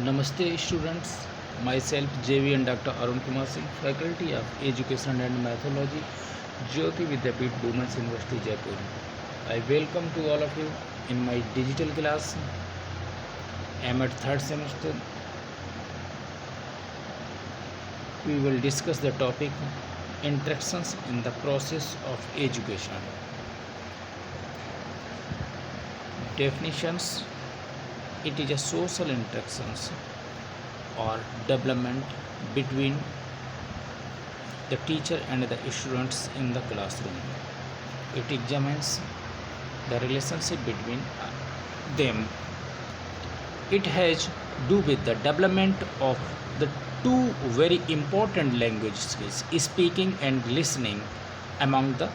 Namaste students, myself JV and Dr. Arun Kumar Singh, Faculty of Education and Methodology, Jyoti Vidyapeeth, Women's University, Jaipur. I welcome to all of you in my digital class. I am at third semester. We will discuss the topic interactions in the process of education. Definitions: it is a social interactions or development between the teacher and the students in the classroom. It examines the relationship between them. It has do with the development of the two very important language skills, speaking and listening, among the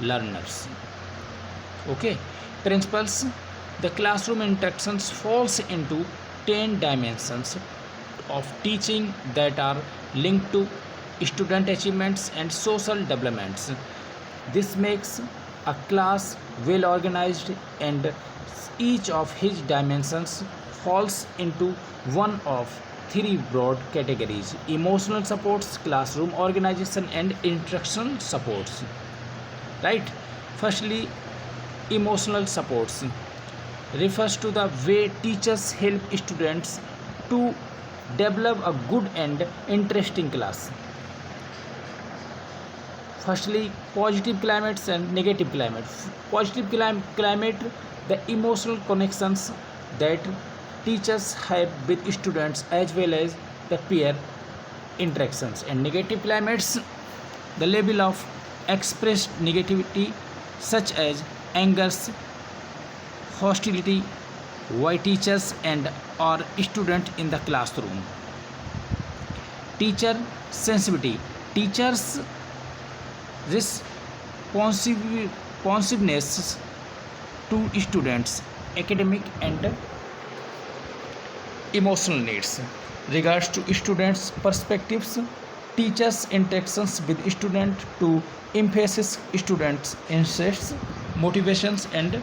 learners. Okay, principles: the classroom interactions falls into 10 dimensions of teaching that are linked to student achievements and social developments. This makes a class well organized, and each of his dimensions falls into one of three broad categories: emotional supports, classroom organization, and instruction supports. Right? Firstly, emotional supports refers to the way teachers help students to develop a good and interesting class. Firstly, positive climates and negative climates. Positive climate, the emotional connections that teachers have with students as well as the peer interactions. And negative climates, the level of expressed negativity such as anger, hostility by teachers and or student in the classroom. Teacher sensitivity, teachers responsiveness to students academic and emotional needs. Regards to students perspectives, teachers interactions with student to emphasize students interests, motivations and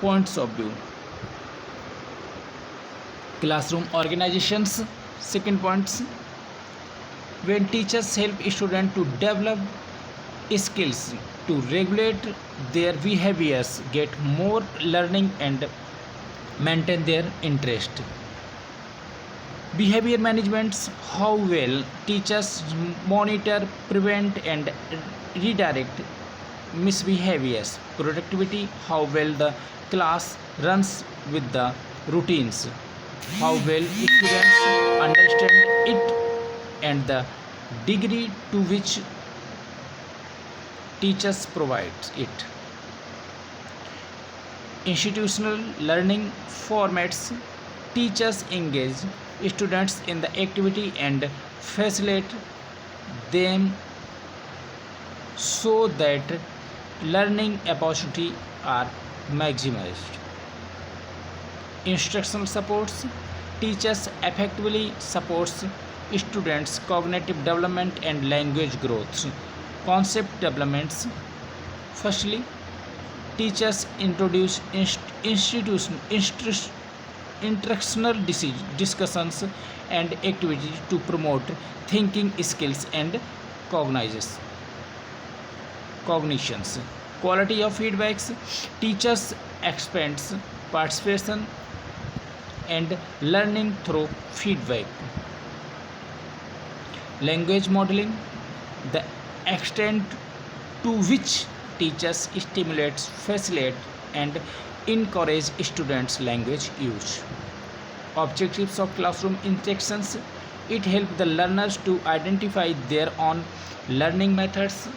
points of view. Classroom organizations, second points, when teachers help students to develop skills to regulate their behaviors, get more learning and maintain their interest. Behavior management, how well teachers monitor, prevent and redirect misbehaviors. Productivity, how well the class runs with the routines, how well students understand it, and the degree to which teachers provide it. Institutional learning formats, teachers engage students in the activity and facilitate them so that learning opportunity are maximized. Instructional supports, teachers effectively supports students cognitive development and language growth. Concept developments, firstly, teachers introduce instructional discussions and activities to promote thinking skills and cognitions. Quality of feedbacks, teachers expands participation and learning through feedback. Language modeling, the extent to which teachers stimulates, facilitate and encourage students' language use. Objectives of classroom interactions, it helps the learners to identify their own learning methods,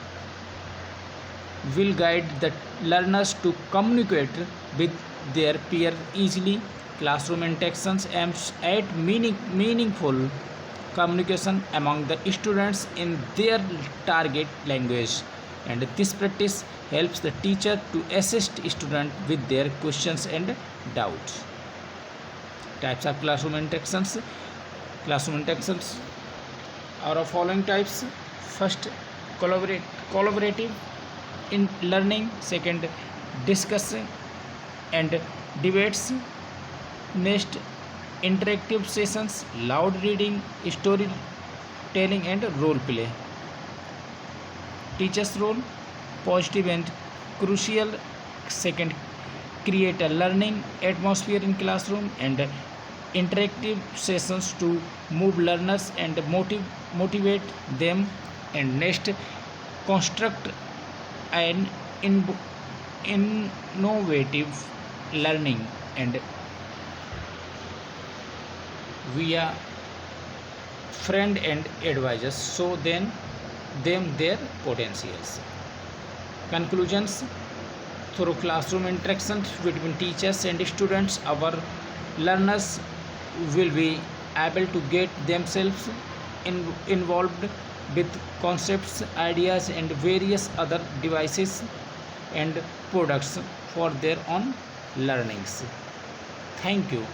will guide the learners to communicate with their peer easily. Classroom interactions aims at meaningful communication among the students in their target language, and this practice helps the teacher to assist students with their questions and doubts. Types of classroom interactions. Classroom interactions are of following types. First, collaborative in learning. Second, discussing and debates. Next, interactive sessions, loud reading, storytelling, and role play. Teacher's role, positive and crucial. Second, create a learning atmosphere in classroom, and interactive sessions to move learners and motivate them. And next, construct an in- innovative learning and via friend and advisors, so then them their potentials. Conclusions: through classroom interactions between teachers and students, our learners will be able to get themselves involved with concepts, ideas, and various other devices and products for their own learnings. Thank you.